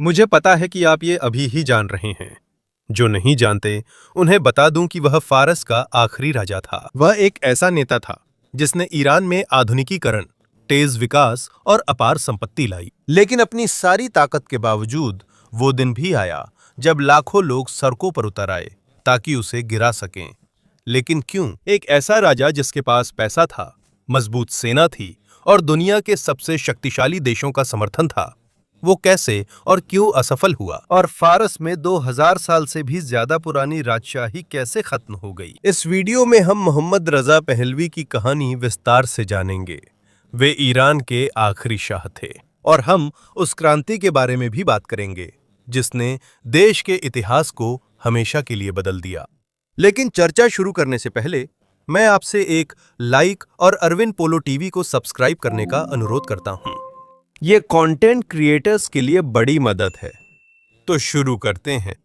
मुझे पता है कि आप ये अभी ही जान रहे हैं। जो नहीं जानते, उन्हें बता दूं कि वह फारस का आखिरी राजा था। वह एक ऐसा नेता था जिसने ईरान में आधुनिकीकरण, तेज विकास और अपार संपत्ति लाई। लेकिन अपनी सारी ताकत के बावजूद वो दिन भी आया जब लाखों लोग सड़कों पर उतर आए ताकि उसे गिरा सकें। लेकिन क्यों? एक ऐसा राजा जिसके पास पैसा था, मजबूत सेना थी और दुनिया के सबसे शक्तिशाली देशों का समर्थन था, वो कैसे और क्यों असफल हुआ? और फारस में 2000 साल से भी ज्यादा पुरानी राजशाही कैसे खत्म हो गई? इस वीडियो में हम मोहम्मद रजा पहलवी की कहानी विस्तार से जानेंगे। वे ईरान के आखिरी शाह थे और हम उस क्रांति के बारे में भी बात करेंगे जिसने देश के इतिहास को हमेशा के लिए बदल दिया। लेकिन चर्चा शुरू करने से पहले मैं आपसे एक लाइक और अरविंद पोलो टीवी को सब्सक्राइब करने का अनुरोध करता हूं। ये कंटेंट क्रिएटर्स के लिए बड़ी मदद है। तो शुरू करते हैं।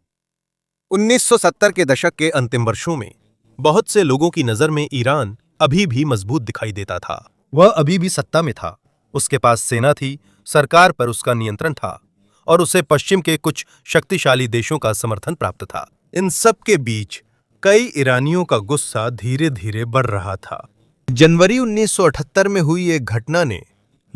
1970 के दशक के अंतिम वर्षों में बहुत से लोगों की नजर में ईरान अभी भी मजबूत दिखाई देता था। वह अभी भी सत्ता में था, उसके पास सेना थी, सरकार पर उसका नियंत्रण था और उसे पश्चिम के कुछ शक्तिशाली देशों का समर्थन प्राप्त था। इन सब के बीच कई ईरानियों का गुस्सा धीरे धीरे बढ़ रहा था। जनवरी 1978 में हुई एक घटना ने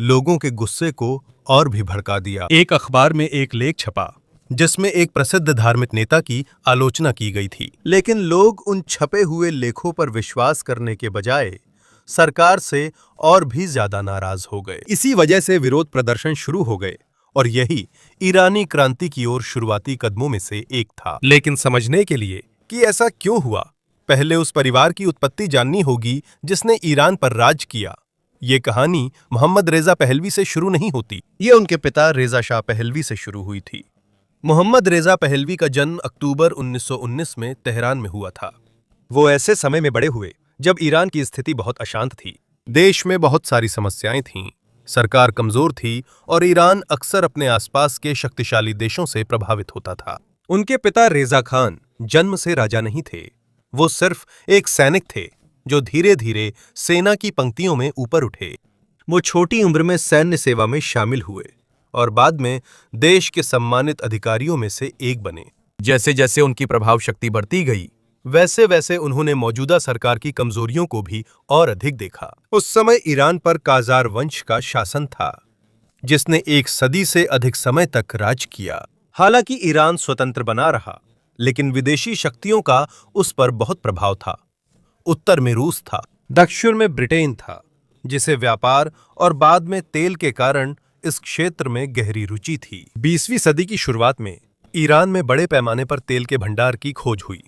लोगों के गुस्से को और भी भड़का दिया। एक अखबार में एक लेख छपा जिसमें एक प्रसिद्ध धार्मिक नेता की आलोचना की गई थी। लेकिन लोग उन छपे हुए लेखों पर विश्वास करने के बजाय सरकार से और भी ज्यादा नाराज हो गए। इसी वजह से विरोध प्रदर्शन शुरू हो गए और यही ईरानी क्रांति की ओर शुरुआती कदमों में से एक था। लेकिन समझने के लिए कि ऐसा क्यों हुआ, पहले उस परिवार की उत्पत्ति जाननी होगी जिसने ईरान पर राज किया। ये कहानी मोहम्मद रेजा पहलवी से शुरू नहीं होती, ये उनके पिता रेजा शाह पहलवी से शुरू हुई थी। मोहम्मद रेजा पहलवी का जन्म अक्टूबर 1919 में तेहरान में हुआ था। वो ऐसे समय में बड़े हुए जब ईरान की स्थिति बहुत अशांत थी। देश में बहुत सारी समस्याएं थीं, सरकार कमजोर थी और ईरान अक्सर अपने आसपास के शक्तिशाली देशों से प्रभावित होता था। उनके पिता रेजा खान जन्म से राजा नहीं थे, वो सिर्फ एक सैनिक थे जो धीरे धीरे सेना की पंक्तियों में ऊपर उठे। वो छोटी उम्र में सैन्य सेवा में शामिल हुए और बाद में देश के सम्मानित अधिकारियों में से एक बने। जैसे जैसे उनकी प्रभाव शक्ति बढ़ती गई, वैसे वैसे उन्होंने मौजूदा सरकार की कमजोरियों को भी और अधिक देखा। उस समय ईरान पर काजार वंश का शासन था जिसने एक सदी से अधिक समय तक राज किया। हालांकि ईरान स्वतंत्र बना रहा, लेकिन विदेशी शक्तियों का उस पर बहुत प्रभाव था। उत्तर में रूस था, दक्षिण में ब्रिटेन था, जिसे व्यापार और बाद में तेल के कारण इस क्षेत्र में गहरी रुचि थी। 20वीं सदी की शुरुआत में ईरान में बड़े पैमाने पर तेल के भंडार की खोज हुई।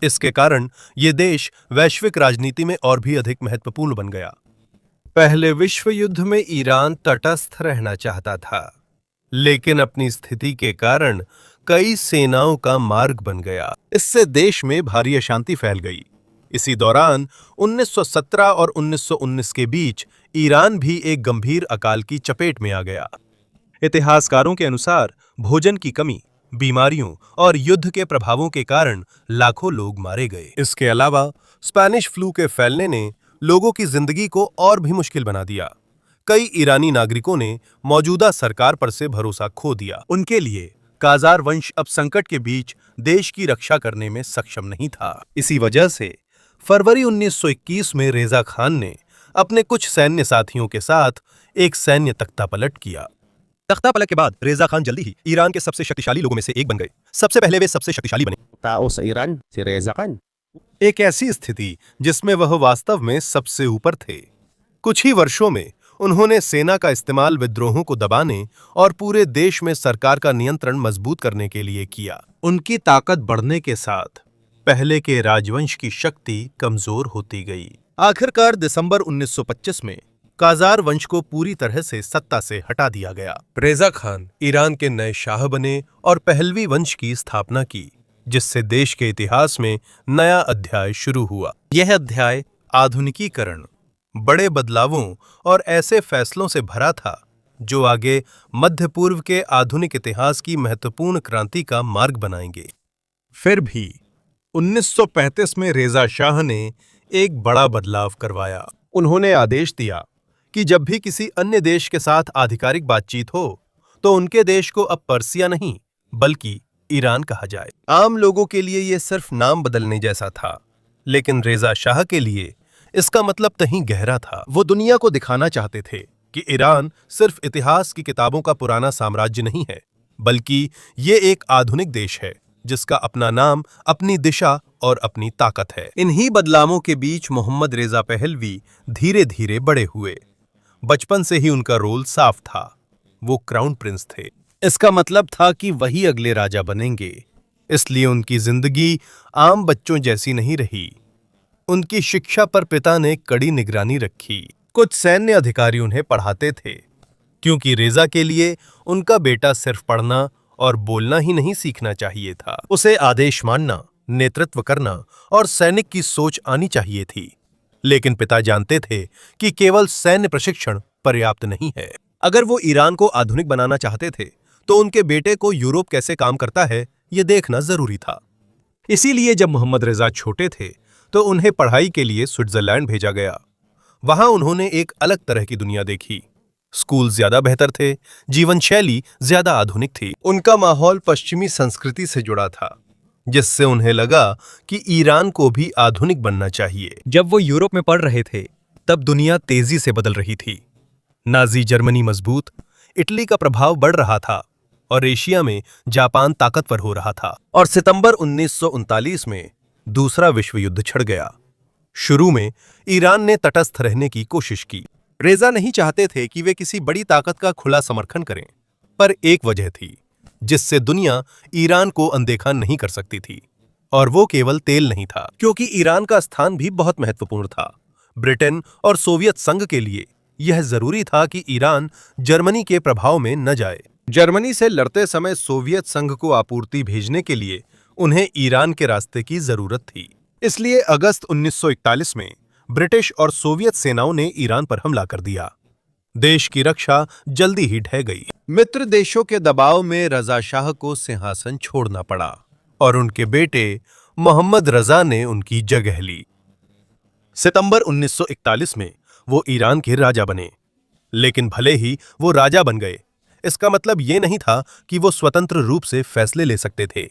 इसके कारण ये देश वैश्विक राजनीति में और भी अधिक महत्वपूर्ण बन गया। पहले विश्व युद्ध में ईरान तटस्थ रहना चाहता था, लेकिन अपनी स्थिति के कारण कई सेनाओं का मार्ग बन गया। इससे देश में भारी अशांति फैल गई। इसी दौरान 1917 और 1919 के बीच ईरान भी एक गंभीर अकाल की चपेट में आ गया। इतिहासकारों के अनुसार भोजन की कमी, बीमारियों और युद्ध के प्रभावों के कारण लाखों लोग मारे गए। इसके अलावा स्पेनिश फ्लू के फैलने ने लोगों की जिंदगी को और भी मुश्किल बना दिया। कई ईरानी नागरिकों ने मौजूदा सरकार पर से भरोसा खो दिया। उनके लिए काजार वंश अब संकट के बीच देश की रक्षा करने में सक्षम नहीं था। इसी वजह से फरवरी 1921 में रेजा खान ने अपने कुछ सैन्य साथियों के साथ एक सैन्य तख्तापलट किया। तख्तापलट के बाद रेजा खान जल्दी ही ईरान के सबसे शक्तिशाली लोगों में से एक बन गए। सबसे पहले वे सबसे शक्तिशाली बने। Tao sa Iran, si Reza Khan. एक ऐसी स्थिति जिसमें वह वास्तव में सबसे ऊपर थे। कुछ ही वर्षों में उन्होंने सेना का इस्तेमाल विद्रोहों को दबाने और पूरे देश में सरकार का नियंत्रण मजबूत करने के लिए किया। उनकी ताकत बढ़ने के साथ पहले के राजवंश की शक्ति कमजोर होती गई। आखिरकार दिसंबर 1925 में काजार वंश को पूरी तरह से सत्ता से हटा दिया गया। रेजा खान ईरान के नए शाह बने और पहलवी वंश की स्थापना की, जिससे देश के इतिहास में नया अध्याय शुरू हुआ। यह अध्याय आधुनिकीकरण, बड़े बदलावों और ऐसे फैसलों से भरा था जो आगे मध्य पूर्व के आधुनिक इतिहास की महत्वपूर्ण क्रांति का मार्ग बनाएंगे। फिर भी 1935 में रेजा शाह ने एक बड़ा बदलाव करवाया। उन्होंने आदेश दिया कि जब भी किसी अन्य देश के साथ आधिकारिक बातचीत हो तो उनके देश को अब पर्सिया नहीं बल्कि ईरान कहा जाए। आम लोगों के लिए यह सिर्फ नाम बदलने जैसा था, लेकिन रेजा शाह के लिए इसका मतलब कहीं गहरा था। वो दुनिया को दिखाना चाहते थे कि ईरान सिर्फ इतिहास की किताबों का पुराना साम्राज्य नहीं है, बल्कि ये एक आधुनिक देश है जिसका अपना नाम, अपनी दिशा और अपनी ताकत है। इन्हीं बदलावों के बीच मोहम्मद रेजा पहलवी धीरे धीरे बड़े हुए। बचपन से ही उनका रोल साफ था, वो क्राउन प्रिंस थे। इसका मतलब था कि वही अगले राजा बनेंगे। इसलिए उनकी जिंदगी आम बच्चों जैसी नहीं रही। उनकी शिक्षा पर पिता ने कड़ी निगरानी रखी। कुछ सैन्य अधिकारी उन्हें पढ़ाते थे, क्योंकि रेजा के लिए उनका बेटा सिर्फ पढ़ना और बोलना ही नहीं सीखना चाहिए था, उसे आदेश मानना, नेतृत्व करना और सैनिक की सोच आनी चाहिए थी। लेकिन पिता जानते थे कि केवल सैन्य प्रशिक्षण पर्याप्त नहीं है। अगर वो ईरान को आधुनिक बनाना चाहते थे तो उनके बेटे को यूरोप कैसे काम करता है ये देखना जरूरी था। इसीलिए जब मोहम्मद रेजा छोटे थे तो उन्हें पढ़ाई के लिए स्विट्जरलैंड भेजा गया। वहां उन्होंने एक अलग तरह की दुनिया देखी। स्कूल ज्यादा बेहतर थे, जीवन शैली ज्यादा आधुनिक थी। उनका माहौल पश्चिमी संस्कृति से जुड़ा था, जिससे उन्हें लगा कि ईरान को भी आधुनिक बनना चाहिए। जब वो यूरोप में पढ़ रहे थे तब दुनिया तेजी से बदल रही थी। नाजी जर्मनी मजबूत, इटली का प्रभाव बढ़ रहा था और एशिया में जापान ताकतवर हो रहा था। और सितंबर 1939 में दूसरा विश्व युद्ध छिड़ गया। शुरू में ईरान ने तटस्थ रहने की कोशिश की। रेजा नहीं चाहते थे कि वे किसी बड़ी ताकत का खुला समर्थन करें, पर एक वजह थी जिससे दुनिया ईरान को अनदेखा नहीं कर सकती थी, और वो केवल तेल नहीं था, क्योंकि ईरान का स्थान भी बहुत महत्वपूर्ण था। ब्रिटेन और सोवियत संघ के लिए यह जरूरी था कि ईरान जर्मनी के प्रभाव में न जाए। जर्मनी से लड़ते समय सोवियत संघ को आपूर्ति भेजने के लिए उन्हें ईरान के रास्ते की जरूरत थी। इसलिए अगस्त 1941 में ब्रिटिश और सोवियत सेनाओं ने ईरान पर हमला कर दिया। देश की रक्षा जल्दी ही ढह गई। मित्र देशों के दबाव में रजा शाह को सिंहासन छोड़ना पड़ा और उनके बेटे मोहम्मद रजा ने उनकी जगह ली। सितंबर 1941 में वो ईरान के राजा बने। लेकिन भले ही वो राजा बन गए, इसका मतलब ये नहीं था कि वो स्वतंत्र रूप से फैसले ले सकते थे।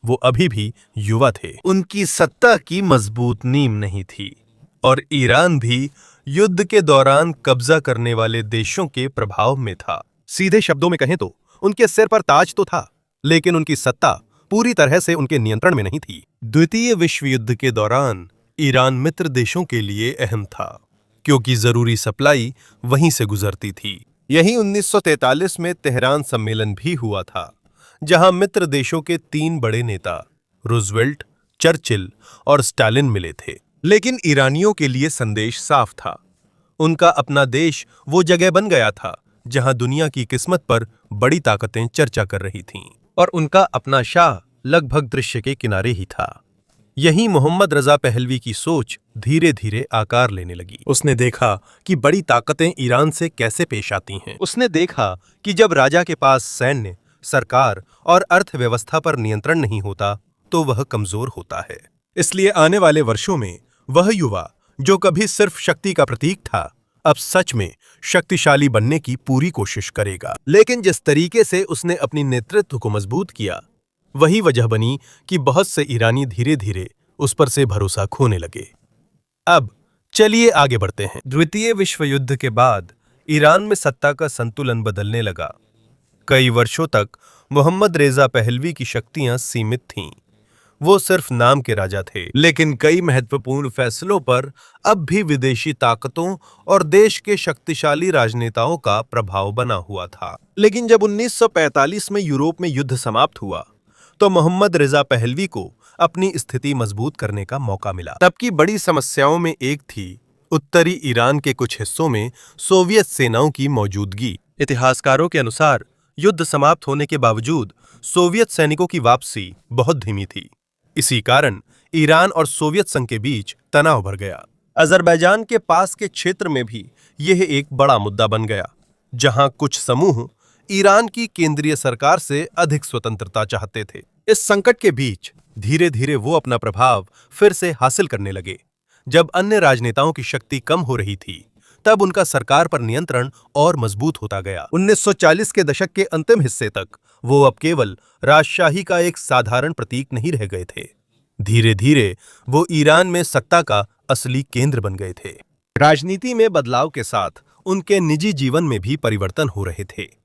वो अभी भी युवा थे। उनकी सत्ता की मजबूत नींव नहीं थी और ईरान भी युद्ध के दौरान कब्जा करने वाले देशों के प्रभाव में था। सीधे शब्दों में कहें तो उनके सिर पर ताज तो था, लेकिन उनकी सत्ता पूरी तरह से उनके नियंत्रण में नहीं थी। द्वितीय विश्व युद्ध के दौरान ईरान मित्र देशों के लिए अहम था, क्योंकि जरूरी सप्लाई वहीं से गुजरती थी। यही 1943 में तेहरान सम्मेलन भी हुआ था, जहां मित्र देशों के 3 बड़े नेता रूजवेल्ट, चर्चिल और स्टालिन मिले थे। लेकिन ईरानियों के लिए संदेश साफ था। उनका अपना देश वो जगह बन गया था जहां दुनिया की किस्मत पर बड़ी ताकतें चर्चा कर रही थीं, और उनका अपना शाह लगभग दृश्य के किनारे ही था। यहीं मोहम्मद रजा पहलवी की सोच धीरे धीरे आकार लेने लगी। उसने देखा कि बड़ी ताकतें ईरान से कैसे पेश आती हैं। उसने देखा कि जब राजा के पास सैन्य, सरकार और अर्थव्यवस्था पर नियंत्रण नहीं होता तो वह कमजोर होता है। इसलिए आने वाले वर्षों में वह युवा जो कभी सिर्फ शक्ति का प्रतीक था, अब सच में शक्तिशाली बनने की पूरी कोशिश करेगा। लेकिन जिस तरीके से उसने अपनी नेतृत्व को मजबूत किया, वही वजह बनी कि बहुत से ईरानी धीरे धीरे उस पर से भरोसा खोने लगे। अब चलिए आगे बढ़ते हैं। द्वितीय विश्व युद्ध के बाद ईरान में सत्ता का संतुलन बदलने लगा। कई वर्षों तक मोहम्मद रेजा पहलवी की शक्तियां सीमित थीं। वो सिर्फ नाम के राजा थे, लेकिन कई महत्वपूर्ण फैसलों पर अब भी विदेशी ताकतों और देश के शक्तिशाली राजनेताओं का प्रभाव बना हुआ था। लेकिन जब 1945 में यूरोप में युद्ध समाप्त हुआ तो मोहम्मद रेजा पहलवी को अपनी स्थिति मजबूत करने का मौका मिला। तब की बड़ी समस्याओं में एक थी उत्तरी ईरान के कुछ हिस्सों में सोवियत सेनाओं की मौजूदगी। इतिहासकारों के अनुसार युद्ध समाप्त होने के बावजूद सोवियत सैनिकों की वापसी बहुत धीमी थी। इसी कारण ईरान और सोवियत संघ के बीच तनाव बढ़ गया। अजरबैजान के पास के क्षेत्र में भी यह एक बड़ा मुद्दा बन गया, जहां कुछ समूह ईरान की केंद्रीय सरकार से अधिक स्वतंत्रता चाहते थे। इस संकट के बीच धीरे धीरे वो अपना प्रभाव फिर से हासिल करने लगे। जब अन्य राजनेताओं की शक्ति कम हो रही थी, तब उनका सरकार पर नियंत्रण और मजबूत होता गया। 1940 के दशक के अंतिम हिस्से तक वो अब केवल राजशाही का एक साधारण प्रतीक नहीं रह गए थे। धीरे धीरे वो ईरान में सत्ता का असली केंद्र बन गए थे। राजनीति में बदलाव के साथ उनके निजी जीवन में भी परिवर्तन हो रहे थे।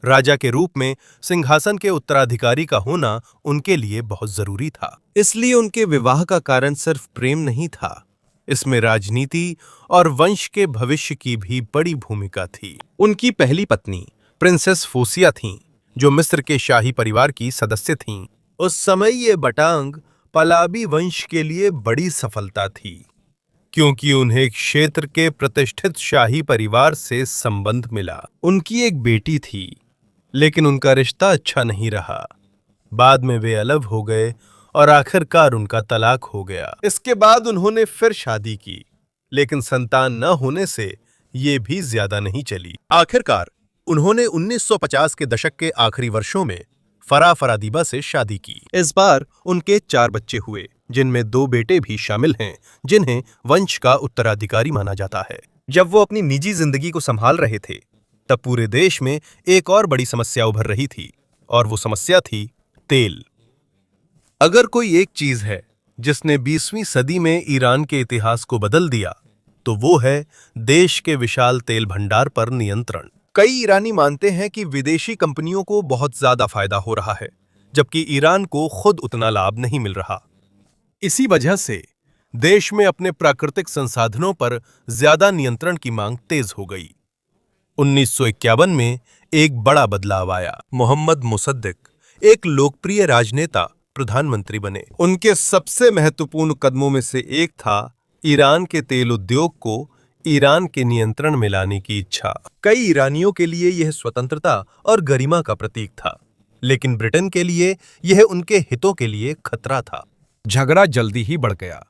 राजा के रूप में सिंहासन के उत्तराधिकारी का होना उनके लिए बहुत जरूरी था। इसलिए उनके विवाह का कारण सिर्फ प्रेम नहीं था, इसमें राजनीति और वंश के भविष्य की भी बड़ी भूमिका थी। उनकी पहली पत्नी प्रिंसेस फोसिया थीं, जो मिस्र के शाही परिवार की सदस्य थीं। उस समय ये बटांग पलाबी वंश के लिए बड़ी सफलता थी, क्योंकि उन्हें क्षेत्र के प्रतिष्ठित शाही परिवार से संबंध मिला। उनकी एक बेटी थी, लेकिन उनका रिश्ता अच्छा नहीं रहा। बाद में वे अलग हो गए और आखिरकार उनका तलाक हो गया। इसके बाद उन्होंने फिर शादी की, लेकिन संतान न होने से ये भी ज्यादा नहीं चली। आखिरकार उन्होंने 1950 के दशक के आखिरी वर्षों में फराह फरादीबा से शादी की। इस बार उनके 4 बच्चे हुए, जिनमें 2 बेटे भी शामिल हैं, जिन्हें वंश का उत्तराधिकारी माना जाता है। जब वो अपनी निजी जिंदगी को संभाल रहे थे, तब पूरे देश में एक और बड़ी समस्या उभर रही थी, और वो समस्या थी तेल। अगर कोई एक चीज है जिसने 20वीं सदी में ईरान के इतिहास को बदल दिया, तो वो है देश के विशाल तेल भंडार पर नियंत्रण। कई ईरानी मानते हैं कि विदेशी कंपनियों को बहुत ज्यादा फायदा हो रहा है, जबकि ईरान को खुद उतना लाभ नहीं मिल रहा। इसी वजह से देश में अपने प्राकृतिक संसाधनों पर ज्यादा नियंत्रण की मांग तेज हो गई। 1951 में एक बड़ा बदलाव आया। मोहम्मद मुसद्दिक, एक लोकप्रिय राजनेता, प्रधानमंत्री बने। उनके सबसे महत्वपूर्ण कदमों में से एक था ईरान के तेल उद्योग को ईरान के नियंत्रण में लाने की इच्छा। कई ईरानियों के लिए यह स्वतंत्रता और गरिमा का प्रतीक था, लेकिन ब्रिटेन के लिए यह उनके हितों के लिए खतरा था। झगड़ा जल्दी ही बढ़ गया।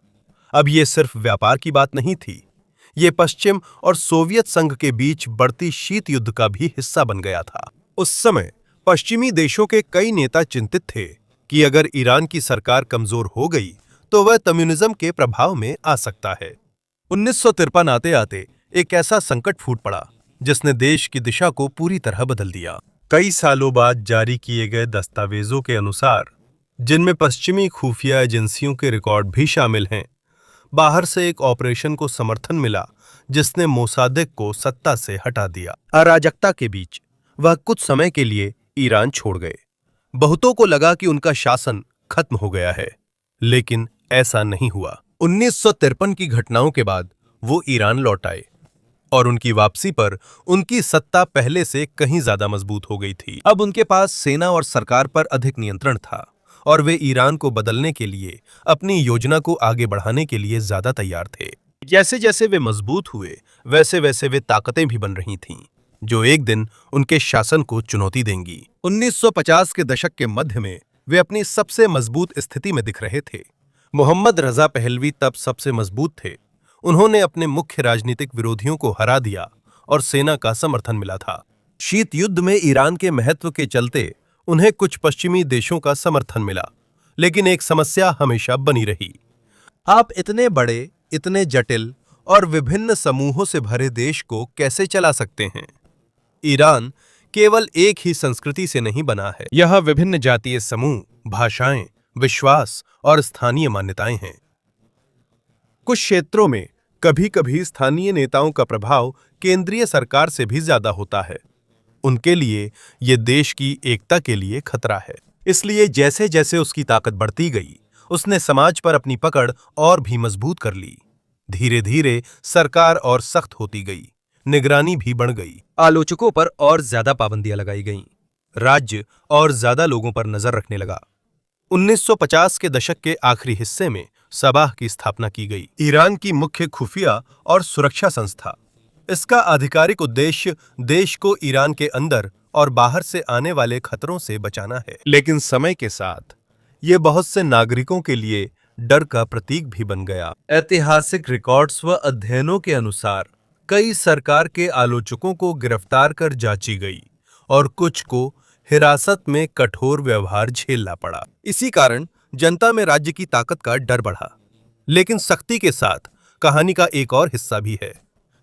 अब यह सिर्फ व्यापार की बात नहीं थी, ये पश्चिम और सोवियत संघ के बीच बढ़ती शीत युद्ध का भी हिस्सा बन गया था। उस समय पश्चिमी देशों के कई नेता चिंतित थे कि अगर ईरान की सरकार कमजोर हो गई तो वह कम्युनिज्म के प्रभाव में आ सकता है। 1953 आते आते एक ऐसा संकट फूट पड़ा जिसने देश की दिशा को पूरी तरह बदल दिया। कई सालों बाद जारी किए गए दस्तावेजों के अनुसार, जिनमें पश्चिमी खुफिया एजेंसियों के रिकॉर्ड भी शामिल हैं, बाहर से एक ऑपरेशन को समर्थन मिला जिसने मोसादेक को सत्ता से हटा दिया। अराजकता के बीच वह कुछ समय के लिए ईरान छोड़ गए। बहुतों को लगा कि उनका शासन खत्म हो गया है, लेकिन ऐसा नहीं हुआ। 1953 की घटनाओं के बाद वो ईरान लौट आए और उनकी वापसी पर उनकी सत्ता पहले से कहीं ज्यादा मजबूत हो गई थी। अब उनके पास सेना और सरकार पर अधिक नियंत्रण था और वे ईरान को बदलने के लिए, अपनी योजना को आगे बढ़ाने के लिए ज्यादा तैयार थे। जैसे जैसे वे मजबूत हुए, वैसे वैसे वे ताकतें भी बन रही थीं, जो एक दिन उनके शासन को चुनौती देंगी। 1950 के दशक के मध्य में वे अपनी सबसे मजबूत स्थिति में दिख रहे थे। मोहम्मद रजा पहलवी तब सबसे मजबूत थे। उन्होंने अपने मुख्य राजनीतिक विरोधियों को हरा दिया और सेना का समर्थन मिला था। शीत युद्ध में ईरान के महत्व के चलते उन्हें कुछ पश्चिमी देशों का समर्थन मिला, लेकिन एक समस्या हमेशा बनी रही। आप इतने बड़े, इतने जटिल और विभिन्न समूहों से भरे देश को कैसे चला सकते हैं? ईरान केवल एक ही संस्कृति से नहीं बना है। यह विभिन्न जातीय समूह, भाषाएं, विश्वास और स्थानीय मान्यताएं हैं। कुछ क्षेत्रों में कभी-कभी स्थानीय नेताओं का प्रभाव केंद्रीय सरकार से भी ज्यादा होता है। उनके लिए यह देश की एकता के लिए खतरा है। इसलिए जैसे जैसे उसकी ताकत बढ़ती गई, उसने समाज पर अपनी पकड़ और भी मजबूत कर ली। धीरे धीरे सरकार और सख्त होती गई, निगरानी भी बढ़ गई, आलोचकों पर और ज्यादा पाबंदियां लगाई गईं, राज्य और ज्यादा लोगों पर नजर रखने लगा। 1950 के दशक के आखिरी हिस्से में सबाह की स्थापना की गई, ईरान की मुख्य खुफिया और सुरक्षा संस्था। इसका आधिकारिक उद्देश्य देश को ईरान के अंदर और बाहर से आने वाले खतरों से बचाना है। लेकिन समय के साथ ये बहुत से नागरिकों के लिए डर का प्रतीक भी बन गया। ऐतिहासिक रिकॉर्ड्स व अध्ययनों के अनुसार कई सरकार के आलोचकों को गिरफ्तार कर जांची गई और कुछ को हिरासत में कठोर व्यवहार झेलना पड़ा। इसी कारण जनता में राज्य की ताकत का डर बढ़ा। लेकिन सख्ती के साथ कहानी का एक और हिस्सा भी है,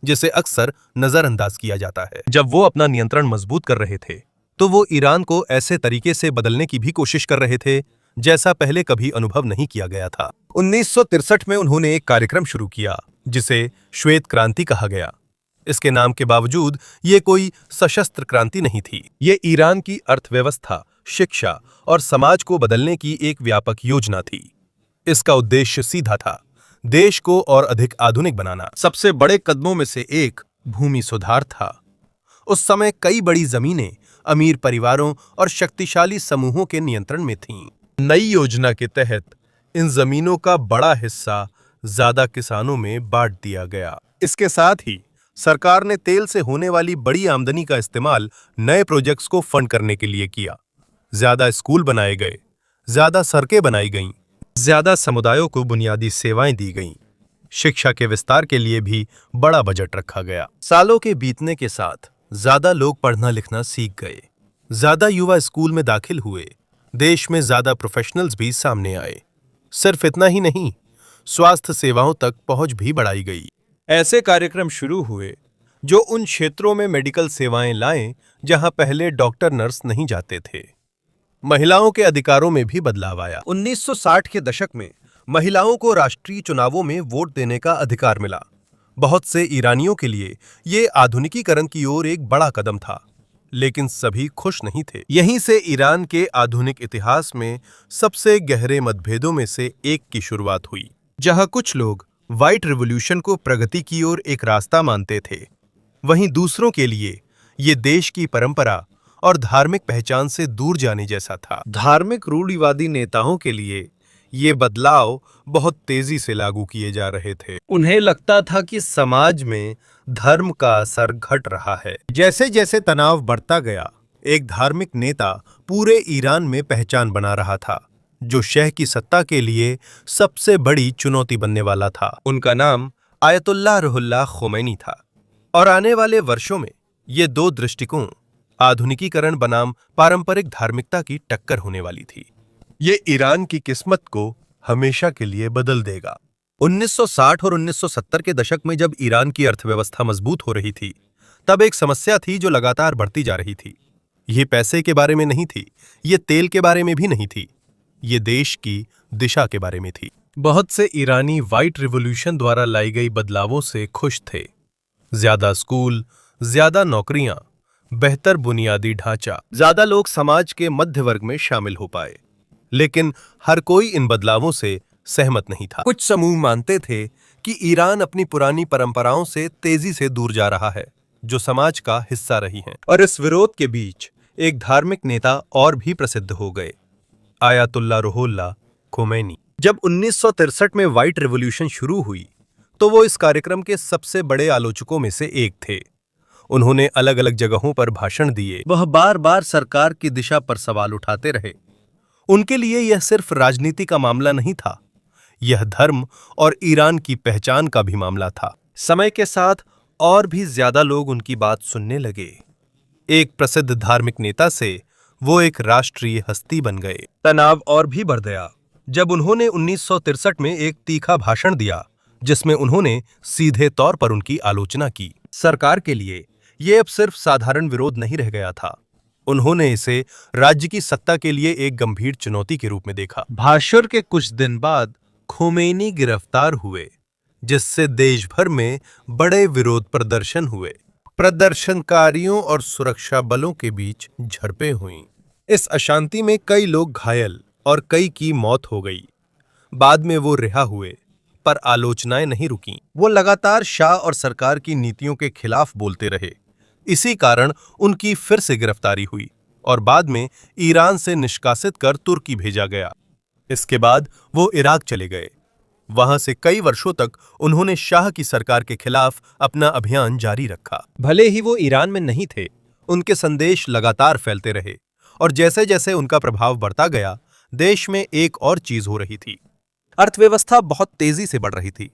जिसे अक्सर नजरअंदाज किया जाता है। जब वो अपना नियंत्रण मजबूत कर रहे थे तो वो ईरान को ऐसे तरीके से बदलने की भी कोशिश कर रहे थे जैसा पहले कभी अनुभव नहीं किया गया था। 1963 में उन्होंने एक कार्यक्रम शुरू किया जिसे श्वेत क्रांति कहा गया। इसके नाम के बावजूद ये कोई सशस्त्र क्रांति नहीं थी। ये ईरान की अर्थव्यवस्था, शिक्षा और समाज को बदलने की एक व्यापक योजना थी। इसका उद्देश्य सीधा था, देश को और अधिक आधुनिक बनाना। सबसे बड़े कदमों में से एक भूमि सुधार था। उस समय कई बड़ी जमीनें अमीर परिवारों और शक्तिशाली समूहों के नियंत्रण में थीं। नई योजना के तहत इन जमीनों का बड़ा हिस्सा ज्यादा किसानों में बांट दिया गया। इसके साथ ही सरकार ने तेल से होने वाली बड़ी आमदनी का इस्तेमाल नए प्रोजेक्ट्स को फंड करने के लिए किया। ज्यादा स्कूल बनाए गए, ज्यादा सड़कें बनाई गईं, ज्यादा समुदायों को बुनियादी सेवाएं दी गईं। शिक्षा के विस्तार के लिए भी बड़ा बजट रखा गया। सालों के बीतने के साथ ज्यादा लोग पढ़ना लिखना सीख गए, ज्यादा युवा स्कूल में दाखिल हुए, देश में ज्यादा प्रोफेशनल्स भी सामने आए। सिर्फ इतना ही नहीं, स्वास्थ्य सेवाओं तक पहुंच भी बढ़ाई गई। ऐसे कार्यक्रम शुरू हुए जो उन क्षेत्रों में मेडिकल सेवाएं लाएं जहां पहले डॉक्टर नर्स नहीं जाते थे। महिलाओं के अधिकारों में भी बदलाव आया। 1960 के दशक में महिलाओं को राष्ट्रीय चुनावों में वोट देने का अधिकार मिला। बहुत से ईरानियों के लिए ये आधुनिकीकरण की ओर एक बड़ा कदम था, लेकिन सभी खुश नहीं थे। यहीं से ईरान के आधुनिक इतिहास में सबसे गहरे मतभेदों में से एक की शुरुआत हुई। जहां कुछ लोग व्हाइट रिवॉल्यूशन को प्रगति की ओर एक रास्ता मानते थे, वहीं दूसरों के लिए ये देश की परंपरा और धार्मिक पहचान से दूर जाने जैसा था। धार्मिक रूढ़िवादी नेताओं के लिए ये बदलाव बहुत तेजी से लागू किए जा रहे थे। उन्हें लगता था कि समाज में धर्म का असर घट रहा है। जैसे जैसे तनाव बढ़ता गया, एक धार्मिक नेता पूरे ईरान में पहचान बना रहा था, जो शाह की सत्ता के लिए सबसे बड़ी चुनौती बनने वाला था। उनका नाम आयतुल्लाह रुहुल्लाह खोमैनी था। और आने वाले वर्षों में ये दो दृष्टिकोण, आधुनिकीकरण बनाम पारंपरिक धार्मिकता की टक्कर होने वाली थी। ये ईरान की किस्मत को हमेशा के लिए बदल देगा। 1960 और 1970 के दशक में जब ईरान की अर्थव्यवस्था मजबूत हो रही थी, तब एक समस्या थी जो लगातार बढ़ती जा रही थी। ये पैसे के बारे में नहीं थी, ये तेल के बारे में भी नहीं थी, ये देश की दिशा के बारे में थी। बहुत से ईरानी व्हाइट रिवॉल्यूशन द्वारा लाई गई बदलावों से खुश थे। ज्यादा स्कूल, ज्यादा नौकरियां, बेहतर बुनियादी ढांचा, ज्यादा लोग समाज के मध्य वर्ग में शामिल हो पाए। लेकिन हर कोई इन बदलावों से सहमत नहीं था। कुछ समूह मानते थे कि ईरान अपनी पुरानी परंपराओं से तेजी से दूर जा रहा है, जो समाज का हिस्सा रही हैं। और इस विरोध के बीच एक धार्मिक नेता और भी प्रसिद्ध हो गए, आयतुल्लाह रुहुल्लाह खोमैनी। जब 1963 में व्हाइट रिवॉल्यूशन शुरू हुई, तो वो इस कार्यक्रम के सबसे बड़े आलोचकों में से एक थे। उन्होंने अलग अलग जगहों पर भाषण दिए। वह बार बार सरकार की दिशा पर सवाल उठाते रहे। उनके लिए यह सिर्फ राजनीति का मामला नहीं था, यह धर्म और ईरान की पहचान का भी मामला था। समय के साथ और भी ज्यादा लोग उनकी बात सुनने लगे। एक प्रसिद्ध धार्मिक नेता से वो एक राष्ट्रीय हस्ती बन गए। तनाव और भी बढ़ गया जब उन्होंने 1963 में एक तीखा भाषण दिया, जिसमें उन्होंने सीधे तौर पर उनकी आलोचना की। सरकार के लिए ये अब सिर्फ साधारण विरोध नहीं रह गया था। उन्होंने इसे राज्य की सत्ता के लिए एक गंभीर चुनौती के रूप में देखा। भाषण के कुछ दिन बाद खोमैनी गिरफ्तार हुए, जिससे देश भर में बड़े विरोध प्रदर्शन हुए। प्रदर्शनकारियों और सुरक्षा बलों के बीच झड़पें हुईं। इस अशांति में कई लोग घायल और कई की मौत हो गई। बाद में वो रिहा हुए, पर आलोचनाएं नहीं रुकीं। वो लगातार शाह और सरकार की नीतियों के खिलाफ बोलते रहे। इसी कारण उनकी फिर से गिरफ्तारी हुई और बाद में ईरान से निष्कासित कर तुर्की भेजा गया। इसके बाद वो इराक चले गए। वहां से कई वर्षों तक उन्होंने शाह की सरकार के खिलाफ अपना अभियान जारी रखा। भले ही वो ईरान में नहीं थे, उनके संदेश लगातार फैलते रहे और जैसे जैसे उनका प्रभाव बढ़ता गया, देश में एक और चीज हो रही थी। अर्थव्यवस्था बहुत तेजी से बढ़ रही थी।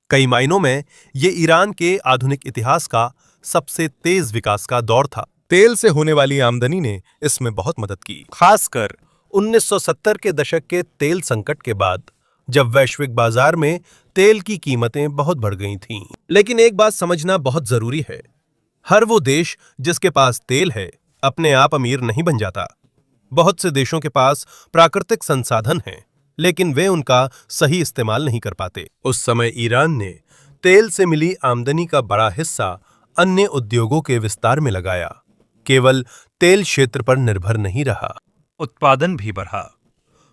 कई मायनों में ये ईरान के आधुनिक इतिहास का सबसे तेज विकास का दौर था। तेल से होने वाली आमदनी ने इसमें बहुत मदद की। खासकर 1970 के दशक के तेल संकट के बाद जब वैश्विक बाजार में तेल की कीमतें बहुत बढ़ गई थीं। लेकिन एक बात समझना बहुत जरूरी है, हर वो देश जिसके पास तेल है अपने आप अमीर नहीं बन जाता। बहुत से देशों के पास प्राकृतिक संसाधन हैं, लेकिन वे उनका सही इस्तेमाल नहीं कर पाते। उस समय ईरान ने तेल से मिली आमदनी का बड़ा हिस्सा अन्य उद्योगों के विस्तार में लगाया। केवल तेल क्षेत्र पर निर्भर नहीं रहा, उत्पादन भी बढ़ा।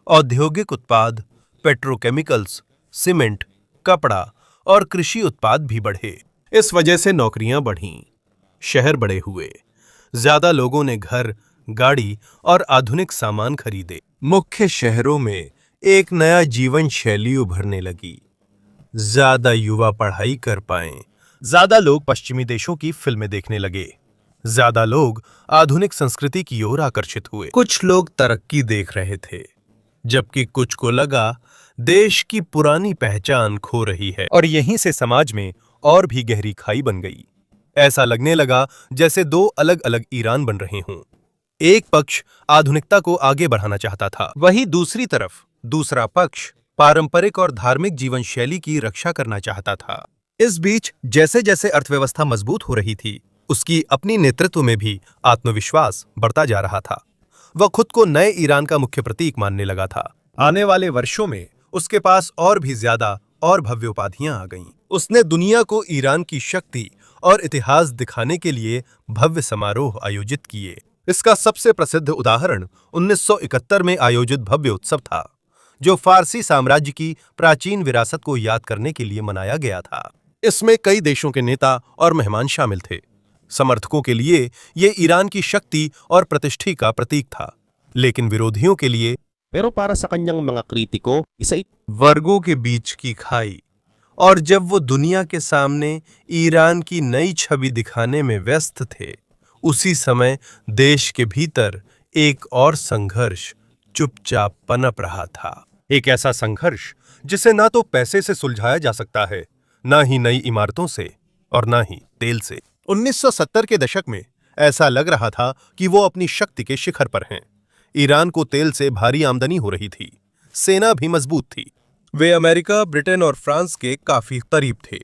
औद्योगिक उत्पाद, पेट्रोकेमिकल्स, सीमेंट, कपड़ा और कृषि उत्पाद भी बढ़े। इस वजह से नौकरियां बढ़ीं, शहर बड़े हुए, ज्यादा लोगों ने घर, गाड़ी और आधुनिक सामान खरीदे। मुख्य शहरों में एक नया जीवन शैली उभरने लगी। ज्यादा युवा पढ़ाई कर पाएं, ज्यादा लोग पश्चिमी देशों की फिल्में देखने लगे, ज्यादा लोग आधुनिक संस्कृति की ओर आकर्षित हुए। कुछ लोग तरक्की देख रहे थे, जबकि कुछ को लगा देश की पुरानी पहचान खो रही है, और यहीं से समाज में और भी गहरी खाई बन गई। ऐसा लगने लगा जैसे दो अलग अलग ईरान बन रहे हों। एक पक्ष आधुनिकता को आगे बढ़ाना चाहता था, वहीं दूसरी तरफ दूसरा पक्ष पारंपरिक और धार्मिक जीवन शैली की रक्षा करना चाहता था। इस बीच जैसे जैसे अर्थव्यवस्था मजबूत हो रही थी, उसकी अपनी नेतृत्व में भी आत्मविश्वास बढ़ता जा रहा था। वह खुद को नए ईरान का मुख्य प्रतीक मानने लगा था। आने वाले वर्षों में उसके पास और भी ज्यादा और भव्य उपाधियां आ गईं। उसने दुनिया को ईरान की शक्ति और इतिहास दिखाने के लिए भव्य समारोह आयोजित किए। इसका सबसे प्रसिद्ध उदाहरण 1971 में आयोजित भव्य उत्सव था, जो फारसी साम्राज्य की प्राचीन विरासत को याद करने के लिए मनाया गया था। इसमें कई देशों के नेता और मेहमान शामिल थे। समर्थकों के लिए ये ईरान की शक्ति और प्रतिष्ठा का प्रतीक था, लेकिन विरोधियों के लिए Pero para sa kanyang mga kritiko, isa वर्गों के बीच की खाई। और जब वो दुनिया के सामने ईरान की नई छवि दिखाने में व्यस्त थे, उसी समय देश के भीतर एक और संघर्ष चुपचाप पनप रहा था। एक ऐसा संघर्ष जिसे ना तो पैसे से सुलझाया जा सकता है, ना ही नई इमारतों से, और ना ही तेल से। 1970 के दशक में ऐसा लग रहा था कि वो अपनी शक्ति के शिखर पर हैं। ईरान को तेल से भारी आमदनी हो रही थी, सेना भी मजबूत थी। वे अमेरिका, ब्रिटेन और फ्रांस के काफी करीब थे।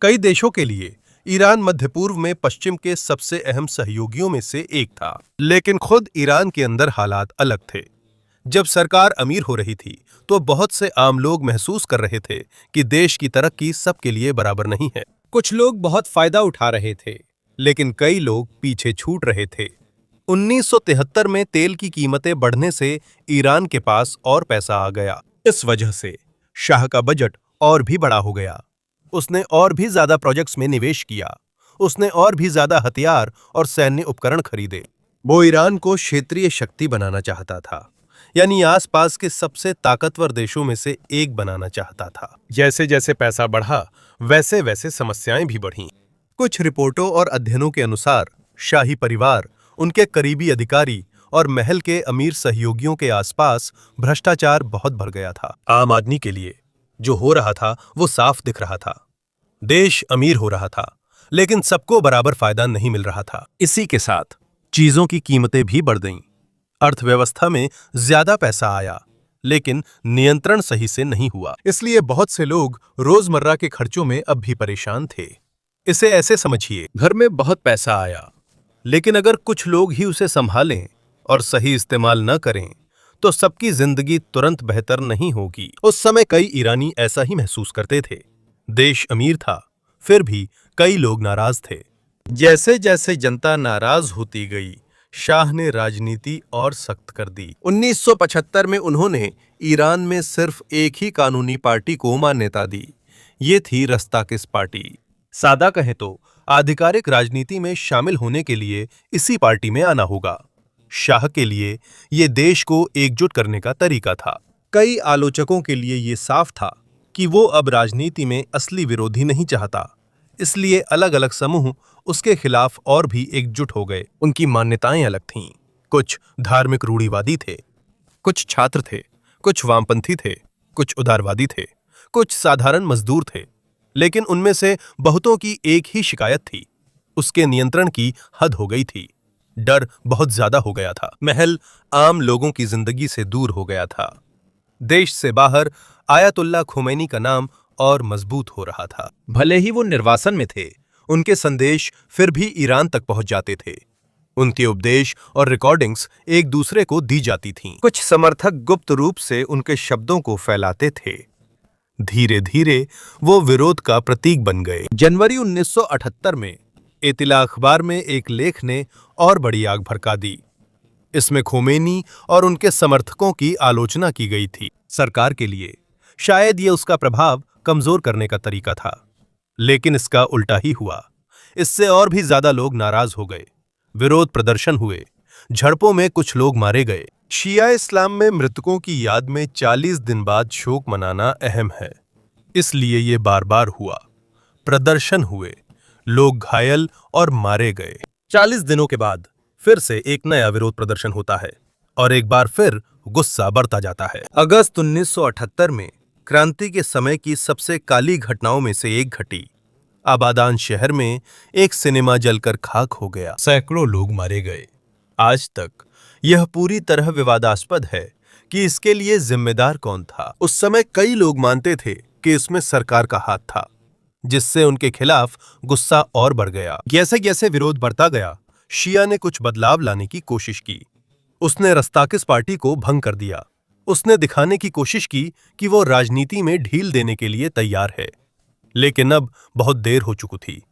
कई देशों के लिए ईरान मध्य पूर्व में पश्चिम के सबसे अहम सहयोगियों में से एक था। लेकिन खुद ईरान के अंदर हालात अलग थे। जब सरकार अमीर हो रही थी, तो बहुत से आम लोग महसूस कर रहे थे कि देश की तरक्की सबके लिए बराबर नहीं है। कुछ लोग बहुत फायदा उठा रहे थे, लेकिन कई लोग पीछे छूट रहे थे। 1973 में तेल की कीमतें बढ़ने से ईरान के पास और पैसा आ गया। इस वजह से शाह का बजट और भी बड़ा हो गया। उसने और भी ज्यादा प्रोजेक्ट्स में निवेश किया। उसने और भी ज्यादा हथियार और सैन्य उपकरण खरीदे। वो ईरान को क्षेत्रीय शक्ति बनाना चाहता था, यानी आसपास के सबसे ताकतवर देशों में से एक बनाना चाहता था। जैसे जैसे पैसा बढ़ा, वैसे वैसे समस्याएं भी बढ़ीं। कुछ रिपोर्टों और अध्ययनों के अनुसार शाही परिवार, उनके करीबी अधिकारी और महल के अमीर सहयोगियों के आसपास भ्रष्टाचार बहुत बढ़ गया था। आम आदमी के लिए जो हो रहा था वो साफ दिख रहा था। देश अमीर हो रहा था, लेकिन सबको बराबर फायदा नहीं मिल रहा था। इसी के साथ चीजों की कीमतें भी बढ़ गईं। अर्थव्यवस्था में ज्यादा पैसा आया, लेकिन नियंत्रण सही से नहीं हुआ। इसलिए बहुत से लोग रोजमर्रा के खर्चों में अब भी परेशान थे। इसे ऐसे समझिए, घर में बहुत पैसा आया, लेकिन अगर कुछ लोग ही उसे संभालें और सही इस्तेमाल न करें, तो सबकी जिंदगी तुरंत बेहतर नहीं होगी। उस समय कई ईरानी ऐसा ही महसूस करते थे। देश अमीर था, फिर भी कई लोग नाराज थे। जैसे जैसे जनता नाराज होती गई, शाह ने राजनीति और सख्त कर दी। 1975 में उन्होंने ईरान में सिर्फ एक ही कानूनी पार्टी को मान्यता दी। ये थी रस्ताकिस पार्टी। सादा कहें तो आधिकारिक राजनीति में शामिल होने के लिए इसी पार्टी में आना होगा। शाह के लिए ये देश को एकजुट करने का तरीका था। कई आलोचकों के लिए ये साफ था कि वो अब राजनीति में असली विरोधी नहीं चाहता, इसलिए अलग अलग समूह उसके खिलाफ और भी एकजुट हो गए। उनकी मान्यताएं अलग थीं। कुछ धार्मिक रूढ़िवादी थे, कुछ छात्र थे, कुछ वामपंथी थे, कुछ उदारवादी थे, कुछ साधारण मजदूर थे। लेकिन उनमें से बहुतों की एक ही शिकायत थी, उसके नियंत्रण की हद हो गई थी। डर बहुत ज्यादा हो गया था। महल आम लोगों की जिंदगी से दूर हो गया था। देश से बाहर आयतुल्ला खोमैनी का नाम और मजबूत हो रहा था। भले ही वो निर्वासन में थे, उनके संदेश फिर भी ईरान तक पहुंच जाते थे। उनके उपदेश और रिकॉर्डिंग्स एक दूसरे को दी जाती थीं। कुछ समर्थक गुप्त रूप से उनके शब्दों को फैलाते थे। धीरे धीरे वो विरोध का प्रतीक बन गए। जनवरी 1978 में इत्तिला अखबार में एक लेख ने और बड़ी आग भड़का दी। इसमें खोमेनी और उनके समर्थकों की आलोचना की गई थी। सरकार के लिए शायद ये उसका प्रभाव कमजोर करने का तरीका था, लेकिन इसका उल्टा ही हुआ। इससे और भी ज्यादा लोग नाराज हो गए। विरोध प्रदर्शन हुए, झड़पों में कुछ लोग मारे गए। शिया इस्लाम में मृतकों की याद में 40 दिन बाद शोक मनाना अहम है, इसलिए ये बार बार हुआ। प्रदर्शन हुए, लोग घायल और मारे गए। 40 दिनों के बाद फिर से एक नया विरोध प्रदर्शन होता है और एक बार फिर गुस्सा बढ़ता जाता है। अगस्त 1978 में क्रांति के समय की सबसे काली घटनाओं में से एक घटी। आबादान शहर में एक सिनेमा जलकर खाक हो गया, सैकड़ों लोग मारे गए। आज तक यह पूरी तरह विवादास्पद है कि इसके लिए जिम्मेदार कौन था। उस समय कई लोग मानते थे कि इसमें सरकार का हाथ था, जिससे उनके खिलाफ गुस्सा और बढ़ गया। जैसे जैसे विरोध बढ़ता गया, शिया ने कुछ बदलाव लाने की कोशिश की। उसने रस्ताकिस पार्टी को भंग कर दिया। उसने दिखाने की कोशिश की कि वो राजनीति में ढील देने के लिए तैयार है, लेकिन अब बहुत देर हो चुकी थी।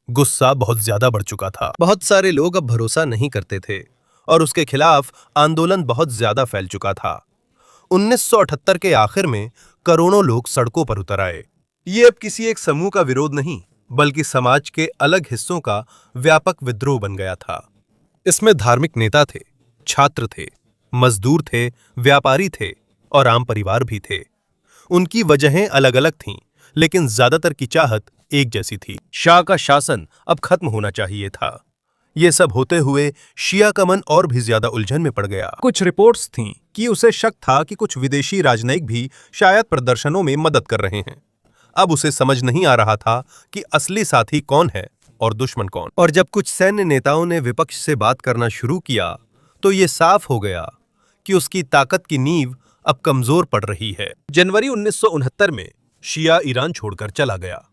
गुस्सा बहुत ज्यादा बढ़ चुका था। बहुत सारे लोग अब भरोसा नहीं करते थे और उसके खिलाफ आंदोलन बहुत ज्यादा फैल चुका था। 1978 के आखिर में करोड़ों लोग सड़कों पर उतर आए। ये अब किसी एक समूह का विरोध नहीं, बल्कि समाज के अलग हिस्सों का व्यापक विद्रोह बन गया था। इसमें धार्मिक नेता थे, छात्र थे, मजदूर थे, व्यापारी थे और आम परिवार भी थे। उनकी वजहें अलग अलग थीं, लेकिन ज्यादातर की चाहत एक जैसी थी। शाह का शासन अब खत्म होना चाहिए था। ये सब होते हुए शिया का मन और भी ज्यादा उलझन में पड़ गया। कुछ रिपोर्ट्स थीं कि उसे शक था कि कुछ विदेशी राजनयिक भी शायद प्रदर्शनों में मदद कर रहे हैं। अब उसे समझ नहीं आ रहा था कि असली साथी कौन है और दुश्मन कौन। और जब कुछ सैन्य नेताओं ने विपक्ष से बात करना शुरू किया, तो ये साफ हो गया कि उसकी ताकत की नींव अब कमजोर पड़ रही है। जनवरी 1969 में शिया ईरान छोड़कर चला गया।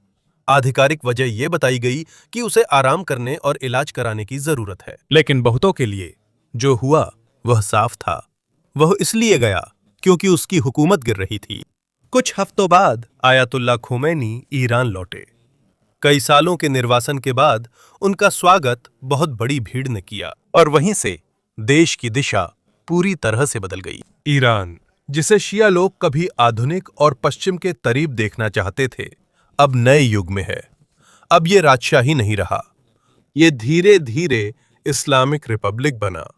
आधिकारिक वजह यह बताई गई कि उसे आराम करने और इलाज कराने की जरूरत है, लेकिन बहुतों के लिए जो हुआ वह साफ था। वह इसलिए गया क्योंकि उसकी हुकूमत गिर रही थी। कुछ हफ्तों बाद आयतुल्ला खोमैनी ईरान लौटे। कई सालों के निर्वासन के बाद उनका स्वागत बहुत बड़ी भीड़ ने किया और वहीं से देश की दिशा पूरी तरह से बदल गई। ईरान, जिसे शिया लोग कभी आधुनिक और पश्चिम के करीब देखना चाहते थे, अब नए युग में है। अब ये राजशाही नहीं रहा, ये धीरे धीरे इस्लामिक रिपब्लिक बना।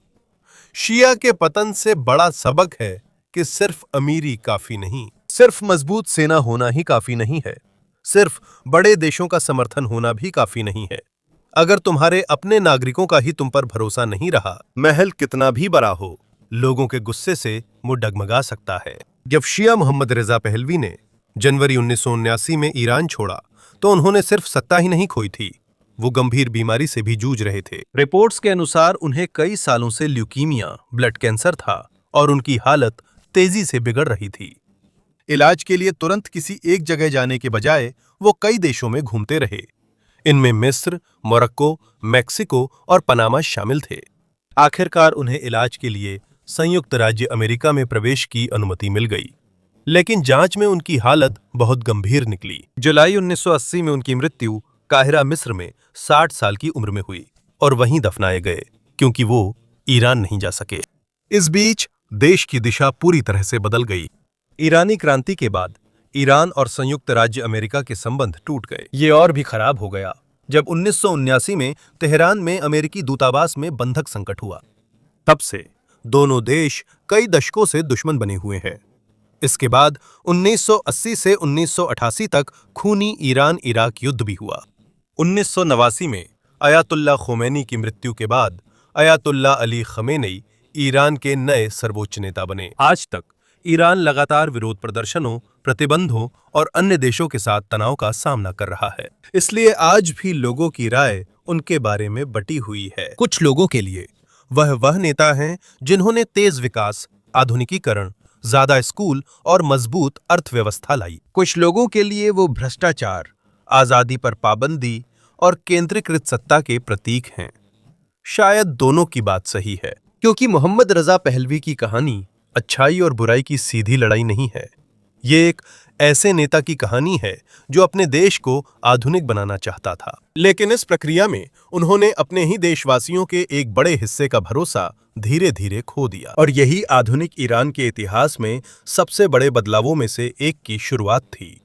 शिया के पतन से बड़ा सबक है कि सिर्फ अमीरी काफी नहीं, सिर्फ मजबूत सेना होना ही काफी नहीं है, सिर्फ बड़े देशों का समर्थन होना भी काफी नहीं है। अगर तुम्हारे अपने नागरिकों का ही तुम पर भरोसा नहीं रहा, महल कितना भी बड़ा हो, लोगों के गुस्से से मुंह डगमगा सकता है। जब शिया मोहम्मद रिजा पहलवी ने जनवरी 1979 में ईरान छोड़ा, तो उन्होंने सिर्फ सत्ता ही नहीं खोई थी, वो गंभीर बीमारी से भी जूझ रहे थे। रिपोर्ट्स के अनुसार उन्हें कई सालों से ल्यूकीमिया, ब्लड कैंसर था और उनकी हालत तेजी से बिगड़ रही थी। इलाज के लिए तुरंत किसी एक जगह जाने के बजाय वो कई देशों में घूमते रहे। इनमें मिस्र, मोरक्को, मेक्सिको और पनामा शामिल थे। आखिरकार उन्हें इलाज के लिए संयुक्त राज्य अमेरिका में प्रवेश की अनुमति मिल गई, लेकिन जांच में उनकी हालत बहुत गंभीर निकली। जुलाई 1980 में उनकी मृत्यु काहिरा, मिस्र में 60 साल की उम्र में हुई और वहीं दफनाए गए, क्योंकि वो ईरान नहीं जा सके। इस बीच देश की दिशा पूरी तरह से बदल गई। ईरानी क्रांति के बाद ईरान और संयुक्त राज्य अमेरिका के संबंध टूट गए। ये और भी खराब हो गया जब 1979 में तेहरान में अमेरिकी दूतावास में बंधक संकट हुआ। तब से दोनों देश कई दशकों से दुश्मन बने हुए हैं। इसके बाद 1980 से 1988 तक खूनी ईरान-इराक युद्ध भी हुआ। 1989 में आयतुल्ला खोमैनी की मृत्यु के बाद आयतुल्ला अली खमेनी ईरान के नए सर्वोच्च नेता बने। आज तक ईरान लगातार विरोध प्रदर्शनों, प्रतिबंधों और अन्य देशों के साथ तनाव का सामना कर रहा है। इसलिए आज भी लोगों की राय उनके बारे में बटी हुई है। कुछ लोगों के लिए वह नेता हैं जिन्होंने तेज विकास, आधुनिकीकरण, ज्यादा स्कूल और मजबूत अर्थव्यवस्था लाई। कुछ लोगों के लिए वो भ्रष्टाचार, आजादी पर पाबंदी और केंद्रीकृत सत्ता के प्रतीक हैं। शायद दोनों की बात सही है, क्योंकि मोहम्मद रजा पहलवी की कहानी अच्छाई और बुराई की सीधी लड़ाई नहीं है। ये एक ऐसे नेता की कहानी है जो अपने देश को आधुनिक बनाना चाहता था, लेकिन इस प्रक्रिया में उन्होंने अपने ही देशवासियों के एक बड़े हिस्से का भरोसा धीरे धीरे खो दिया। और यही आधुनिक ईरान के इतिहास में सबसे बड़े बदलावों में से एक की शुरुआत थी।